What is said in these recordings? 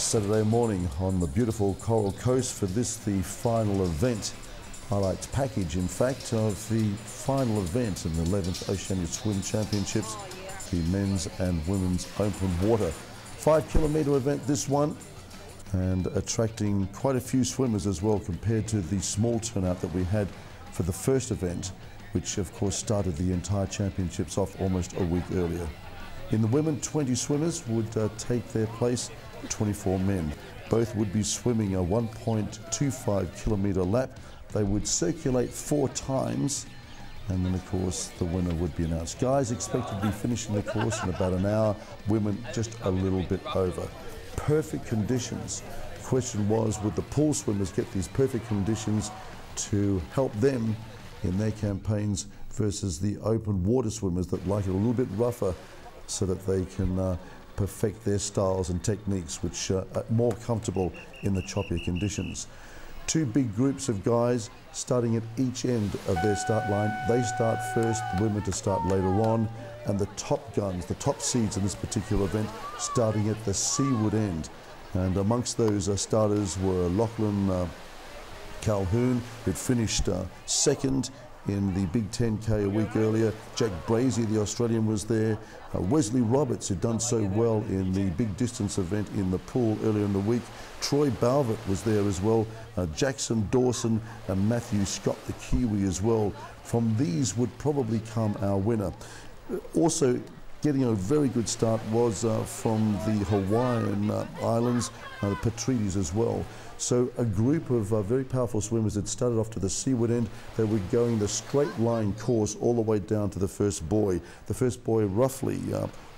Saturday morning on the beautiful Coral Coast for this, the final event. Highlights package, in fact, of the final event in the 11th Oceania Swim Championships, the men's and women's open water. 5 kilometre event, this one, and attracting quite a few swimmers as well compared to the small turnout that we had for the first event, which of course started the entire championships off almost a week earlier. In the women, 20 swimmers would take their place, 24 men. Both would be swimming a 1.25 kilometre lap. They would circulate 4 times, and then of course the winner would be announced. Guys expected to be finishing the course in about an hour, women just a little bit over. Perfect conditions. The question was, would the pool swimmers get these perfect conditions to help them in their campaigns versus the open water swimmers that like it a little bit rougher so that they can perfect their styles and techniques which are more comfortable in the choppier conditions. 2 big groups of guys starting at each end of their start line. They start first, the women to start later on, and the top guns, the top seeds in this particular event, starting at the seaward end. And amongst those starters were Lachlan Calhoun, who'd finished second in the Big 10K a week earlier. Jack Brazier, the Australian, was there. Wesley Roberts, who'd done so well in the big distance event in the pool earlier in the week. Troy Balvett was there as well. Jackson Dawson and Matthew Scott, the Kiwi, as well. From these would probably come our winner. Also getting a very good start was from the Hawaiian Islands, the Patrides as well. So a group of very powerful swimmers that started off to the seaward end. They were going the straight line course all the way down to the first buoy. The first buoy roughly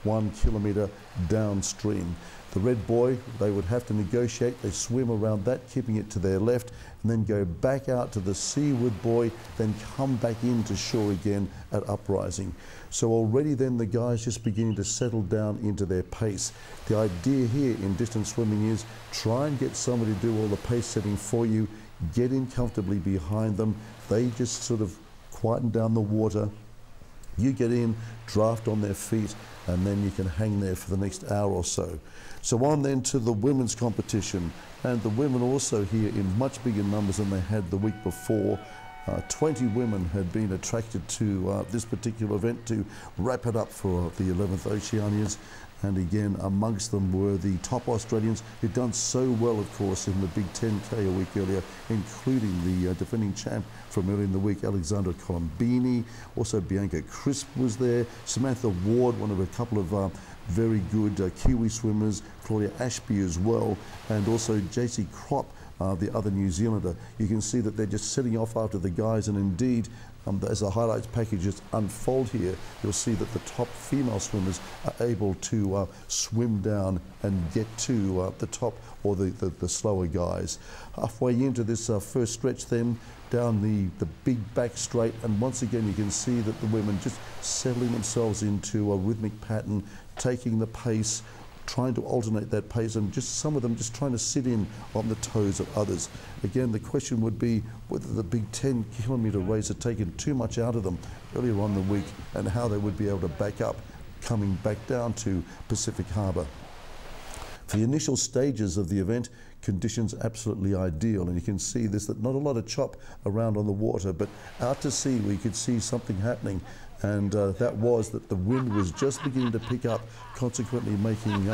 1 kilometre downstream. The red buoy, they would have to negotiate. They swim around that, keeping it to their left, and then go back out to the seaward buoy, then come back into shore again at uprising. So already then the guys just beginning to settle down into their pace. The idea here in distance swimming is try and get somebody to do all the pace setting for you, get in comfortably behind them. They just sort of quieten down the water. You get in, draft on their feet, and then you can hang there for the next hour or so. So on then to the women's competition, and the women also here in much bigger numbers than they had the week before. 20 women had been attracted to this particular event to wrap it up for the 11th Oceanias. And again, amongst them were the top Australians who'd done so well, of course, in the Big 10K a week earlier, including the defending champ from earlier in the week, Alessandra Colombini. Also, Bianca Crisp was there. Samantha Ward, one of a couple of very good Kiwi swimmers. Claudia Ashby as well. And also JC Crop, the other New Zealander. You can see that they're just setting off after the guys, and indeed, as the highlights packages unfold here, you'll see that the top female swimmers are able to swim down and get to the top, or the slower guys. Halfway into this first stretch then, down the big back straight, and once again you can see that the women just settling themselves into a rhythmic pattern, taking the pace, trying to alternate that pace, and just some of them just trying to sit in on the toes of others. Again, the question would be whether the big 10 kilometre race had taken too much out of them earlier on in the week, and how they would be able to back up coming back down to Pacific Harbour. For the initial stages of the event, conditions absolutely ideal, and you can see this, that not a lot of chop around on the water, but out to sea we could see something happening, and that was that the wind was just beginning to pick up, consequently making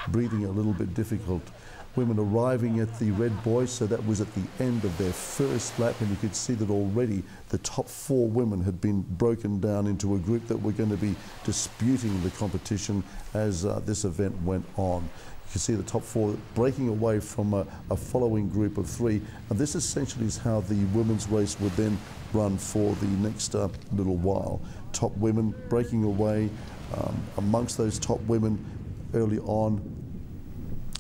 breathing a little bit difficult. Women arriving at the red buoy, so that was at the end of their first lap, and you could see that already the top 4 women had been broken down into a group that were going to be disputing the competition as this event went on. You can see the top 4 breaking away from a following group of 3, and this essentially is how the women's race would then run for the next little while. Top women breaking away. Amongst those top women early on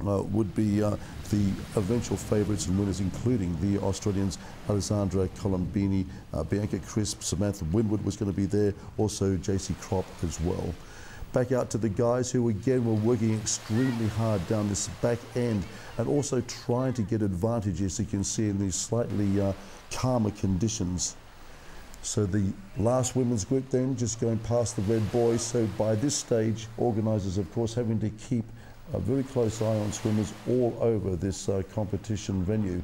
would be the eventual favourites and winners, including the Australians Alessandra Colombini, Bianca Crisp, Samantha Winwood was going to be there, also JC Crop as well. Back out to the guys who again were working extremely hard down this back end, and also trying to get advantage, as you can see, in these slightly calmer conditions. So the last women's group then just going past the red buoy. So by this stage, organisers of course having to keep a very close eye on swimmers all over this competition venue.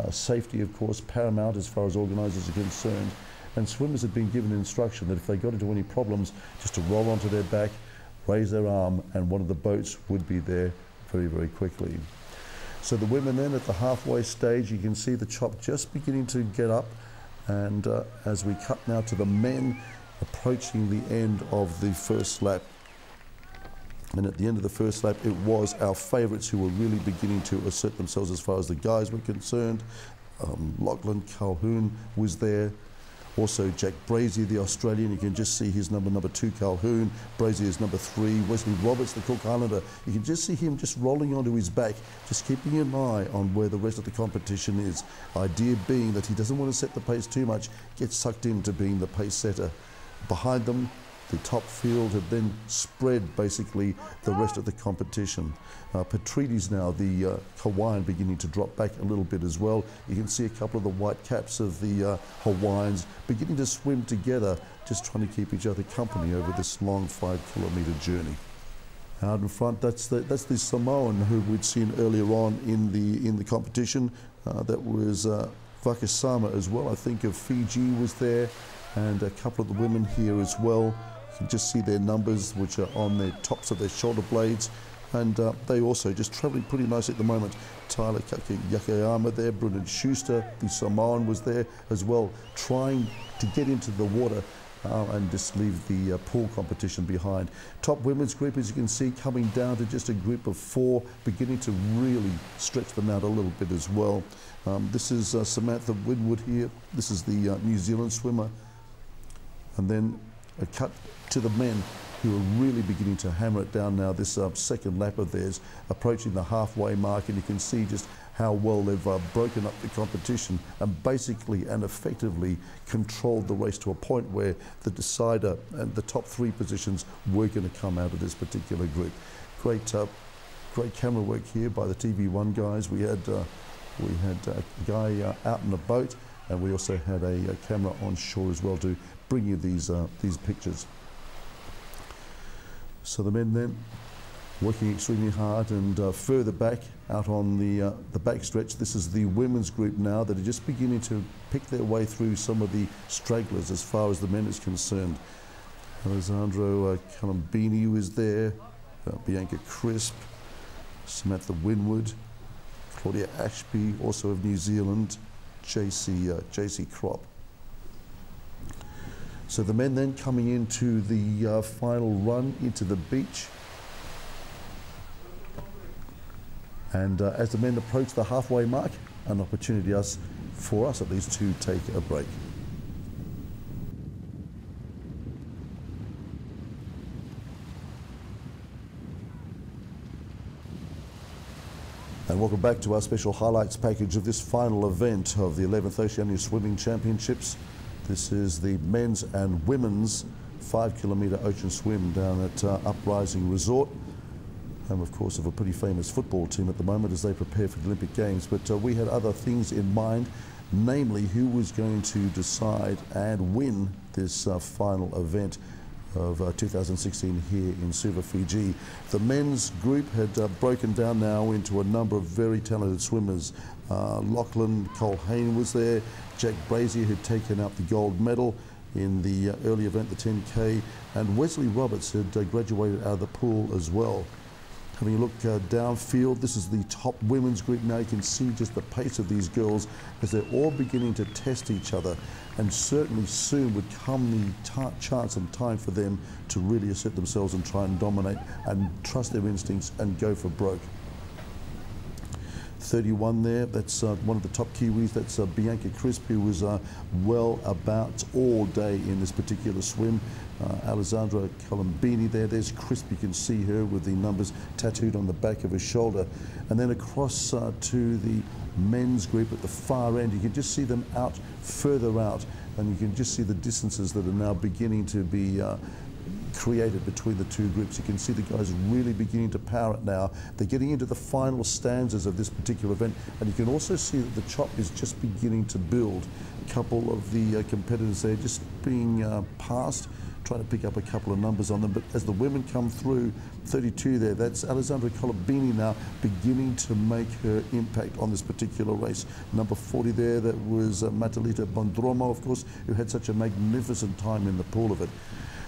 Safety, of course, paramount as far as organisers are concerned. And swimmers have been given instruction that if they got into any problems, just to roll onto their back, raise their arm, and one of the boats would be there very, very quickly. So the women then at the halfway stage, you can see the chop just beginning to get up. And as we cut now to the men approaching the end of the first lap. And at the end of the first lap, it was our favourites who were really beginning to assert themselves as far as the guys were concerned. Lachlan Calhoun was there. Also Jack Brazier, the Australian, you can just see his number 2, Calhoun. Brazier is number 3. Wesley Roberts, the Cook Islander, you can just see him just rolling onto his back, just keeping an eye on where the rest of the competition is. Idea being that he doesn't want to set the pace too much, gets sucked into being the pace setter. Behind them, the top field had then spread basically the rest of the competition. Petrides now, the Hawaiian, beginning to drop back a little bit as well. You can see a couple of the white caps of the Hawaiians beginning to swim together, just trying to keep each other company over this long 5-kilometre journey. Out in front, that's the Samoan who we'd seen earlier on in the competition. That was Vakasama as well. I think of Fiji was there, and a couple of the women here as well. You can just see their numbers, which are on the tops of their shoulder blades, and they also just travelling pretty nice at the moment. Tyler Yakayama there, Brendan Schuster, the Samoan, was there as well, trying to get into the water and just leave the pool competition behind. Top women's group, as you can see, coming down to just a group of 4, beginning to really stretch them out a little bit as well. This is Samantha Winwood here. This is the New Zealand swimmer. And then a cut to the men, who are really beginning to hammer it down now. This second lap of theirs approaching the halfway mark, and you can see just how well they've broken up the competition and basically and effectively controlled the race to a point where the decider and the top 3 positions were going to come out of this particular group. Great camera work here by the TV1 guys. We had a guy out in a boat, and we also had a camera on shore as well to bring you these pictures. So the men then working extremely hard, and further back out on the backstretch, this is the women's group now that are just beginning to pick their way through some of the stragglers as far as the men is concerned. Alessandra Colombini was there, Bianca Crisp, Samantha Winwood, Claudia Ashby, also of New Zealand, JC Crop. So the men then coming into the final run into the beach. And as the men approach the halfway mark, an opportunity for us at least to take a break. And welcome back to our special highlights package of this final event of the 11th Oceania Swimming Championships. This is the men's and women's 5-kilometre ocean swim down at Uprising Resort. Home, of course, of a pretty famous football team at the moment as they prepare for the Olympic Games. But we had other things in mind, namely who was going to decide and win this final event of 2016 here in Suva, Fiji. The men's group had broken down now into a number of very talented swimmers. Lachlan Colhane was there. Jack Brazier had taken out the gold medal in the early event, the 10K, and Wesley Roberts had graduated out of the pool as well. Having a look downfield, this is the top women's group now. You can see just the pace of these girls as they're all beginning to test each other, and certainly soon would come the chance and time for them to really assert themselves and try and dominate and trust their instincts and go for broke. 31 there, that's one of the top Kiwis, that's Bianca Crisp, who was well about all day in this particular swim. Alessandra Colombini there's Crisp, you can see her with the numbers tattooed on the back of her shoulder. And then across to the men's group at the far end, you can just see them out further out, and you can just see the distances that are now beginning to be created between the two groups. You can see the guys really beginning to power it now. They're getting into the final stanzas of this particular event, and you can also see that the chop is just beginning to build. A couple of the competitors there just being passed try to pick up a couple of numbers on them. But as the women come through, 32 there, that's Alessandra Colombini now beginning to make her impact on this particular race. Number 40 there, that was Matalita Bondromo, of course, who had such a magnificent time in the pool of it.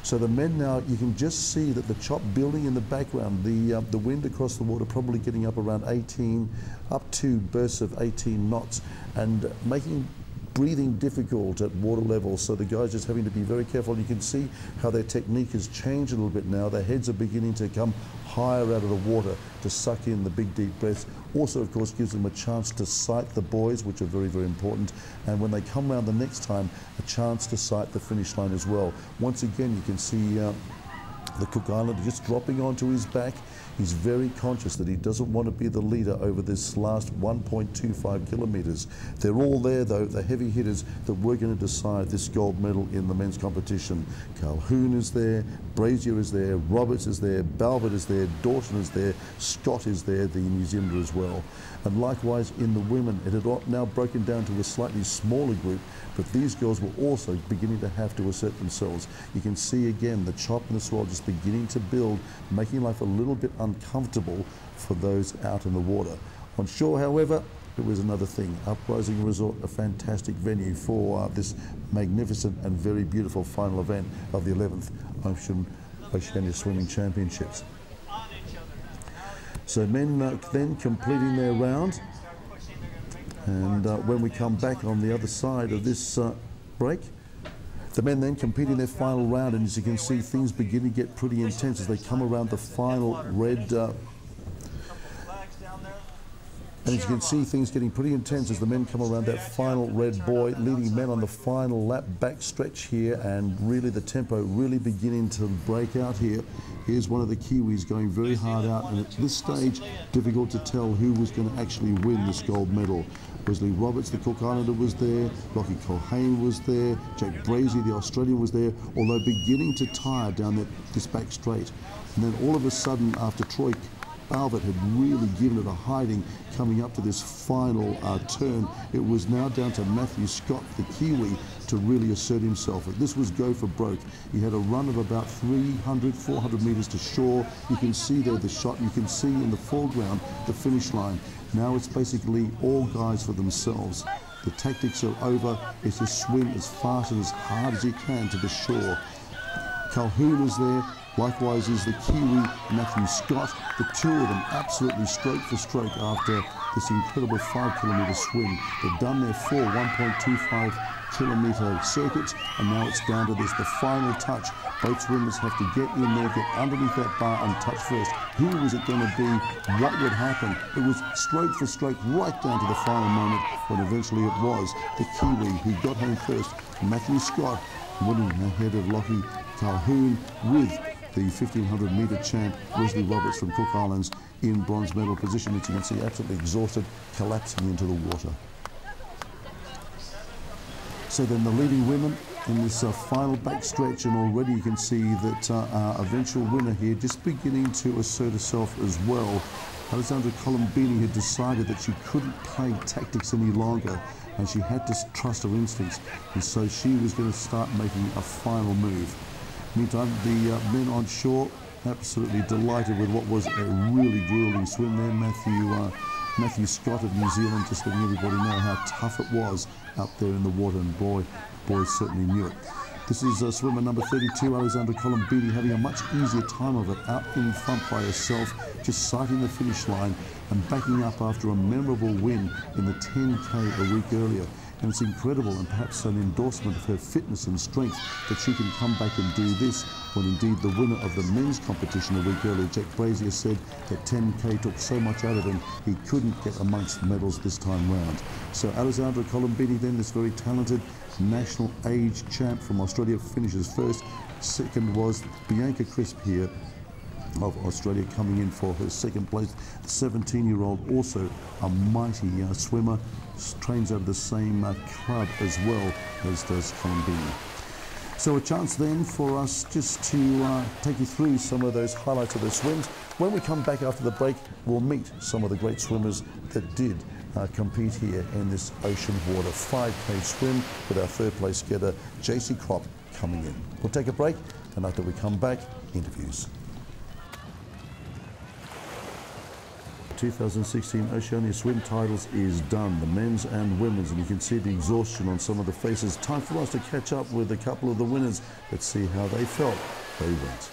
So the men now, you can just see that the chop building in the background, the wind across the water probably getting up around 18, up to bursts of 18 knots, and making breathing difficult at water level, so the guys just having to be very careful. You can see how their technique has changed a little bit now. Their heads are beginning to come higher out of the water to suck in the big deep breaths. Also, of course, gives them a chance to sight the buoys, which are very, very important. And when they come around the next time, a chance to sight the finish line as well. Once again, you can see the Cook Islander just dropping onto his back. He's very conscious that he doesn't want to be the leader over this last 1.25 kilometres. They're all there, though, the heavy hitters that we're going to decide this gold medal in the men's competition. Calhoun is there, Brazier is there, Roberts is there, Balbert is there, Dawson is there, Scott is there, the New Zealander as well. And likewise in the women, it had now broken down to a slightly smaller group, but these girls were also beginning to have to assert themselves. You can see again the chop and the swirl just beginning to build, making life a little bit uncomfortable for those out in the water. On shore, however, it was another thing. Uprising Resort, a fantastic venue for this magnificent and very beautiful final event of the 11th Oceania Swimming Championships. So men then completing their round, and when we come back on the other side of this break, the men then competing their final round, and as you can see, things begin to get pretty intense as they come around the final red. And as you can see, things getting pretty intense as the men come around that final red buoy, leading men on the final lap back stretch here, and really the tempo really beginning to break out here. Here's one of the Kiwis going very hard out, and at this stage, difficult to tell who was going to actually win this gold medal. Wesley Roberts, the Cook Islander, was there, Lockie Colhane was there, Jack Brazier, the Australian, was there, although beginning to tire down this back straight. And then all of a sudden, after Troy Balbert had really given it a hiding coming up to this final turn, it was now down to Matthew Scott, the Kiwi, to really assert himself. This was go for broke. He had a run of about 300, 400 metres to shore. You can see there the shot. You can see in the foreground the finish line. Now it's basically all guys for themselves. The tactics are over. It's to swim as fast and as hard as you can to the shore. Calhoun is there. Likewise is the Kiwi Matthew Scott. The two of them absolutely stroke for stroke after this incredible 5 kilometre swim. They've done their full 1.25 kilometre circuits, and now it's down to this, the final touch. Both swimmers have to get in there, get underneath that bar and touch first. Who was it going to be? What would happen? It was stroke for stroke right down to the final moment, when eventually it was the Kiwi who got home first, Matthew Scott, winning ahead of Lockie Calhoun, with the 1500 metre champ Wesley Roberts from Cook Islands in bronze medal position, which you can see absolutely exhausted, collapsing into the water. So then the leading women in this final back stretch, and already you can see that our eventual winner here just beginning to assert herself as well. Alessandra Colombini had decided that she couldn't play tactics any longer, and she had to trust her instincts, and so she was going to start making a final move. Meantime, the men on shore absolutely delighted with what was a really grueling swim there. Matthew Scott of New Zealand just letting everybody know how tough it was out there in the water, and boys certainly knew it. This is swimmer number 32, Alessandra Colombini, having a much easier time of it, out in front by herself, just sighting the finish line and backing up after a memorable win in the 10K a week earlier. And it's incredible, and perhaps an endorsement of her fitness and strength, that she can come back and do this, when indeed the winner of the men's competition a week earlier, Jack Brazier, said that 10K took so much out of him he couldn't get amongst the medals this time round. So Alessandra Colombini then, this very talented national age champ from Australia, finishes first. Second was Bianca Crisp here of Australia, coming in for her second place. The 17-year-old, also a mighty swimmer, trains out of the same club as well as does Colombini. So a chance then for us just to take you through some of those highlights of the swims. When we come back after the break, we'll meet some of the great swimmers that did compete here in this ocean water 5K swim, with our third place getter, JC Crop, coming in. We'll take a break, And after we come back, interviews. 2016 Oceania swim titles is done, the men's and women's, and you can see the exhaustion on some of the faces. Time for us to catch up with a couple of the winners. Let's see how they felt they went.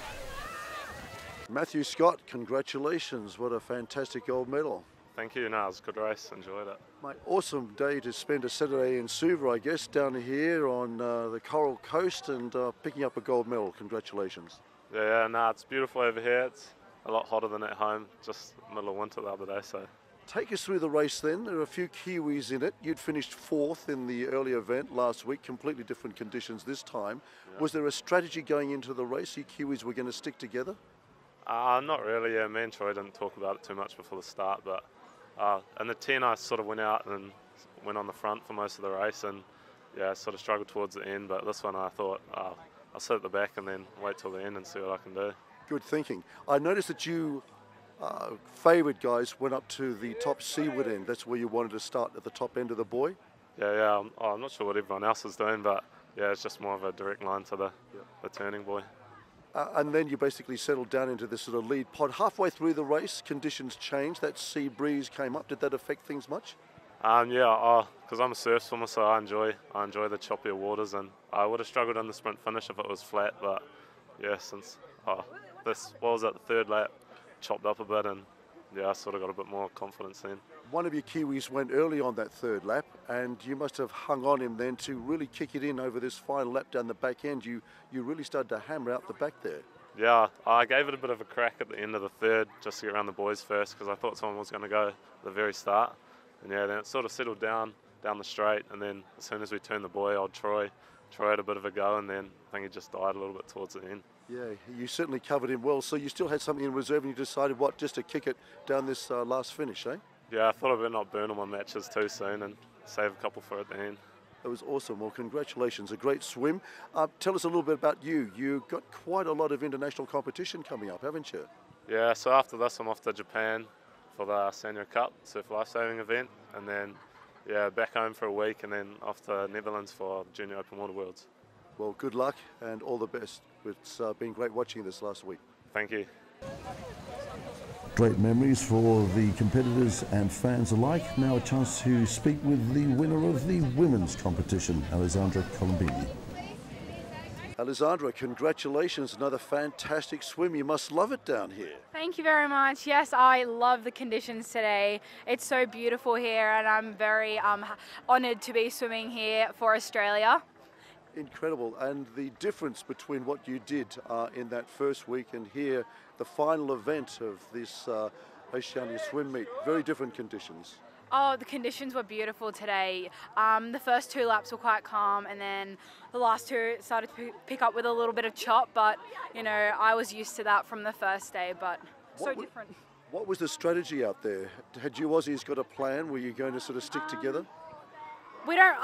Matthew Scott, congratulations. What a fantastic gold medal. Thank you. No, it was a good race. Enjoyed it. Mate, awesome day to spend a Saturday in Suva, I guess, down here on the Coral Coast and picking up a gold medal. Congratulations. Yeah, no, it's beautiful over here. It's a lot hotter than at home, just middle of winter the other day. So, take us through the race then. There are a few Kiwis in it. You'd finished 4th in the early event last week, completely different conditions this time. Yeah. Was there a strategy going into the race? You Kiwis were going to stick together? Not really. Yeah, me and Troy didn't talk about it too much before the start, but in the 10 I sort of went out and went on the front for most of the race, and yeah, sort of struggled towards the end. But this one I thought I'll sit at the back and then wait till the end and see what I can do. Good thinking. I noticed that you favoured guys went up to the top seaward end. That's where you wanted to start, at the top end of the buoy? Yeah. I'm not sure what everyone else is doing, but yeah, it's just more of a direct line to the turning buoy. And then you basically settled down into this sort of lead pod. Halfway through the race, conditions changed. That sea breeze came up. Did that affect things much? Yeah, because I'm a surf swimmer, so I enjoy the choppier waters, and I would have struggled in the sprint finish if it was flat. But yeah, since the third lap, chopped up a bit, and yeah, I sort of got a bit more confidence then. One of your Kiwis went early on that third lap, and you must have hung on him then to really kick it in over this final lap down the back end. You really started to hammer out the back there. Yeah, I gave it a bit of a crack at the end of the third just to get around the buoys first, because I thought someone was going to go at the very start. And yeah, then it sort of settled down the straight, and then as soon as we turned the buoy, old Troy had a bit of a go, and then I think he just died a little bit towards the end. Yeah, you certainly covered him well. So you still had something in reserve, and you decided, just to kick it down this last finish, eh? Yeah, I thought I better not burn all my matches too soon and save a couple for at the end. That was awesome. Well, congratulations. A great swim. Tell us a little bit about you. You've got quite a lot of international competition coming up, haven't you? Yeah, so after this, I'm off to Japan for the Senior Cup surf lifesaving event, and then back home for a week, and then off to Netherlands for Junior Openwater Worlds. Well, good luck and all the best. It's been great watching this last week. Thank you. Great memories for the competitors and fans alike. Now a chance to speak with the winner of the women's competition, Alessandra Colombini. Alessandra, congratulations, another fantastic swim. You must love it down here. Thank you very much. Yes, I love the conditions today. It's so beautiful here, and I'm very honoured to be swimming here for Australia. Incredible. And the difference between what you did in that first week and here, the final event of this Oceania swim meet, very different conditions. Oh, the conditions were beautiful today. The first 2 laps were quite calm, and then the last 2 started to pick up with a little bit of chop, but you know, I was used to that from the first day, but so different. What was the strategy out there? Had you Aussies got a plan? Were you going to sort of stick together? We didn't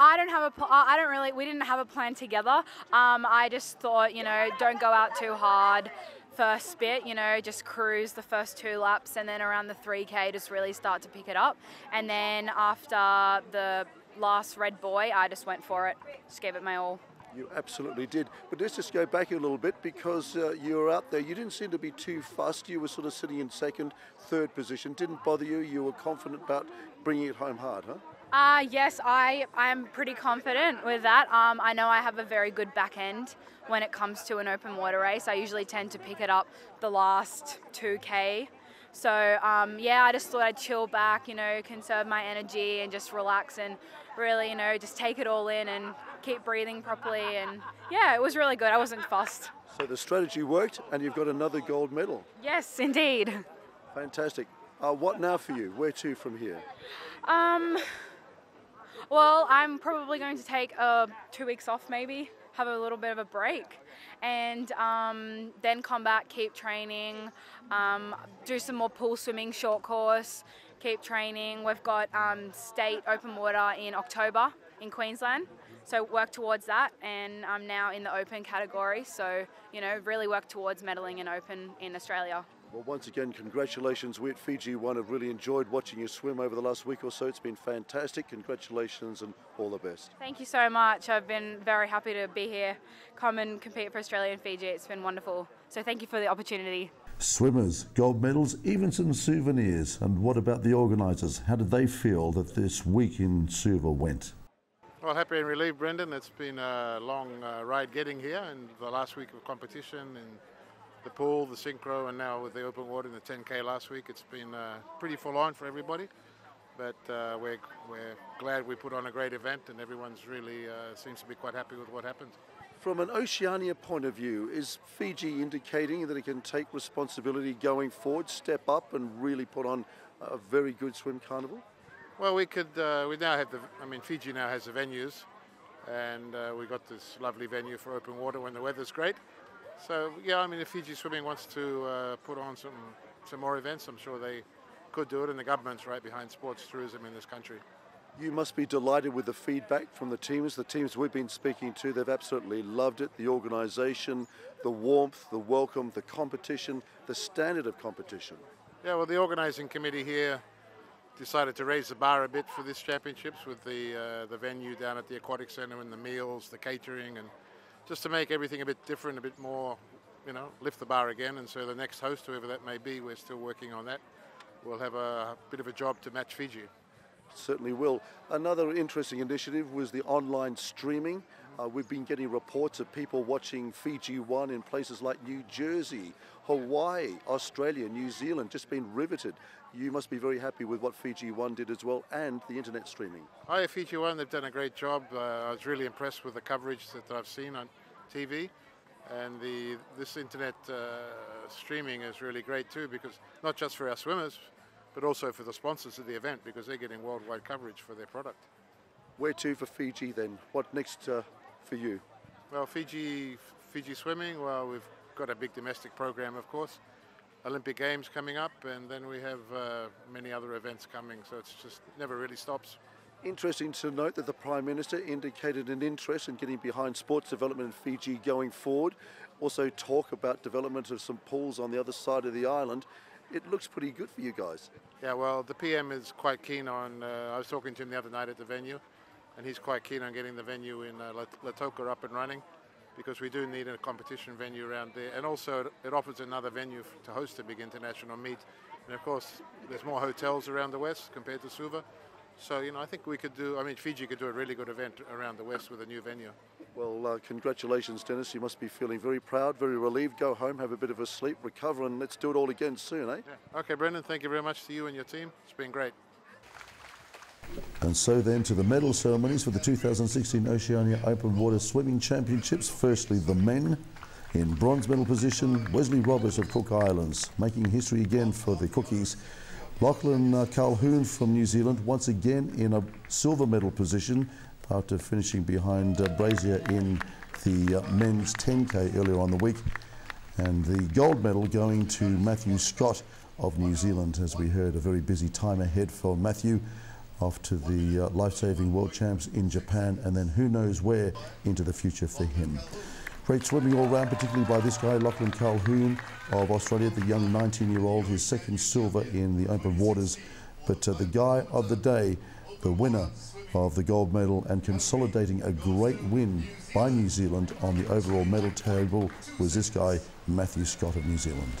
have a plan together. I just thought, you know, don't go out too hard first bit, you know, just cruise the first 2 laps, and then around the 3K just really start to pick it up. And then after the last red buoy, I just went for it, just gave it my all. You absolutely did. But let's just go back a little bit, because you were out there. You didn't seem to be too fussed. You were sort of sitting in second, third position. Didn't bother you. You were confident about bringing it home hard, huh? Yes, I am pretty confident with that. I know I have a very good back end when it comes to an open water race. I usually tend to pick it up the last 2K. So yeah, I just thought I'd chill back, you know, conserve my energy and just relax and really, you know, just take it all in and keep breathing properly. And yeah, it was really good. I wasn't fussed. So the strategy worked, and you've got another gold medal. Yes, indeed. Fantastic. What now for you? Where to from here? Well, I'm probably going to take 2 weeks off, maybe, have a little bit of a break, and then come back, keep training, do some more pool swimming, short course, keep training. We've got state open water in October in Queensland, so work towards that, and I'm now in the open category, so, you know, really work towards medaling in open in Australia. Well, once again, congratulations. We at Fiji One have really enjoyed watching you swim over the last week or so. It's been fantastic. Congratulations and all the best. Thank you so much. I've been very happy to be here, come and compete for Australia and Fiji. It's been wonderful. So thank you for the opportunity. Swimmers, gold medals, even some souvenirs. And what about the organisers? How did they feel that this week in Suva went? Well, happy and relieved, Brendan. It's been a long ride getting here, and the last week of competition and the pool, the synchro, and now with the open water and the 10K last week, it's been pretty full on for everybody. But we're glad we put on a great event, and everyone's really seems to be quite happy with what happened. From an Oceania point of view, is Fiji indicating that it can take responsibility going forward, step up and really put on a very good swim carnival? Well, we now have Fiji now has the venues, and we got this lovely venue for open water when the weather's great. So yeah, if Fiji Swimming wants to put on some more events, I'm sure they could do it, and the government's right behind sports tourism in this country. You must be delighted with the feedback from the teams. The teams we've been speaking to, they've absolutely loved it. The organisation, the warmth, the welcome, the competition, the standard of competition. Yeah, well, the organising committee here decided to raise the bar a bit for this championships with the venue down at the aquatic centre and the meals, the catering, and just to make everything a bit different, a bit more, lift the bar again. And so the next host, whoever that may be, we're still working on that. We'll have a bit of a job to match Fiji. Certainly will. Another interesting initiative was the online streaming. We've been getting reports of people watching Fiji One in places like New Jersey, Hawaii, Australia, New Zealand, just been riveted. You must be very happy with what Fiji One did as well, and the internet streaming. Hi, Fiji One, they've done a great job. I was really impressed with the coverage that I've seen on TV, and this internet streaming is really great too, because not just for our swimmers, but also for the sponsors of the event, because they're getting worldwide coverage for their product. Where to for Fiji then? What next for you? Well, Fiji Swimming, well, we've got a big domestic program, of course. Olympic Games coming up, and then we have many other events coming, so it's just never really stops. Interesting to note that the Prime Minister indicated an interest in getting behind sports development in Fiji going forward. Also talk about development of some pools on the other side of the island. It looks pretty good for you guys. Yeah, well, the PM is quite keen on, I was talking to him the other night at the venue, and he's quite keen on getting the venue in Lautoka up and running, because we do need a competition venue around there. And also it offers another venue to host a big international meet. And of course, there's more hotels around the west compared to Suva. So, I think we could do, Fiji could do a really good event around the west with a new venue. Well, congratulations, Dennis. You must be feeling very proud, very relieved. Go home, have a bit of a sleep, recover, and let's do it all again soon, eh? Yeah. Okay, Brendan, thank you very much to you and your team. It's been great. And so then to the medal ceremonies for the 2016 Oceania Open Water Swimming Championships. Firstly, the men. In bronze medal position, Wesley Roberts of Cook Islands, making history again for the Cookies. Lachlan Calhoun from New Zealand, once again in a silver medal position after finishing behind Brazier in the men's 10K earlier on the week. And the gold medal going to Matthew Scott of New Zealand. As we heard, a very busy time ahead for Matthew, off to the life-saving world champs in Japan, and then who knows where into the future for him. Great swimming all round, particularly by this guy, Lachlan Calhoun of Australia, the young 19-year-old, his second silver in the open waters. But the guy of the day, the winner of the gold medal and consolidating a great win by New Zealand on the overall medal table, was this guy, Matthew Scott of New Zealand.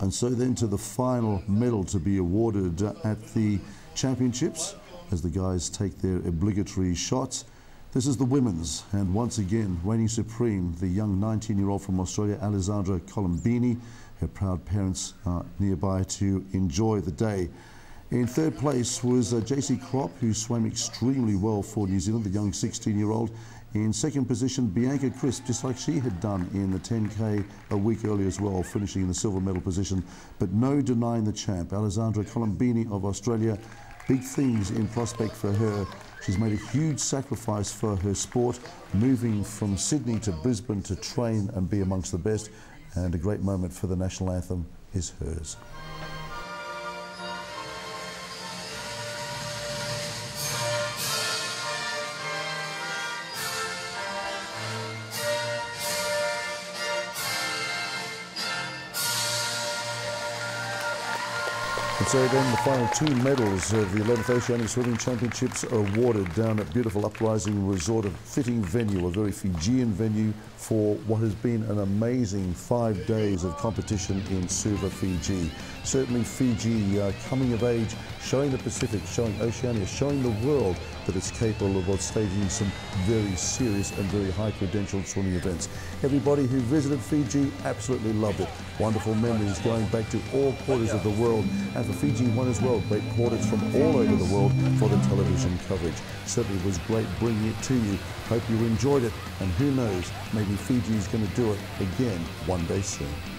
And so then to the final medal to be awarded at the championships as the guys take their obligatory shots. This is the women's, and once again reigning supreme, the young 19-year-old from Australia, Alessandra Colombini. Her proud parents are nearby to enjoy the day. In third place was JC Kropp, who swam extremely well for New Zealand, the young 16-year-old. In second position, Bianca Crisp, just like she had done in the 10K a week earlier as well, finishing in the silver medal position. But no denying the champ, Alessandra Colombini of Australia. Big things in prospect for her. She's made a huge sacrifice for her sport, moving from Sydney to Brisbane to train and be amongst the best, and a great moment for the national anthem is hers. And so then the final 2 medals of the 11th Oceania Swimming Championships are awarded down at beautiful Uprising Resort, a fitting venue, a very Fijian venue for what has been an amazing 5 days of competition in Suva, Fiji. Certainly Fiji coming of age, showing the Pacific, showing Oceania, showing the world that it's capable of staging some very serious and very high-credentialed swimming events. Everybody who visited Fiji absolutely loved it. Wonderful memories going back to all quarters of the world, and for Fiji one as well, great portraits from all over the world for the television coverage. Certainly was great bringing it to you. Hope you enjoyed it, and who knows, maybe Fiji's going to do it again one day soon.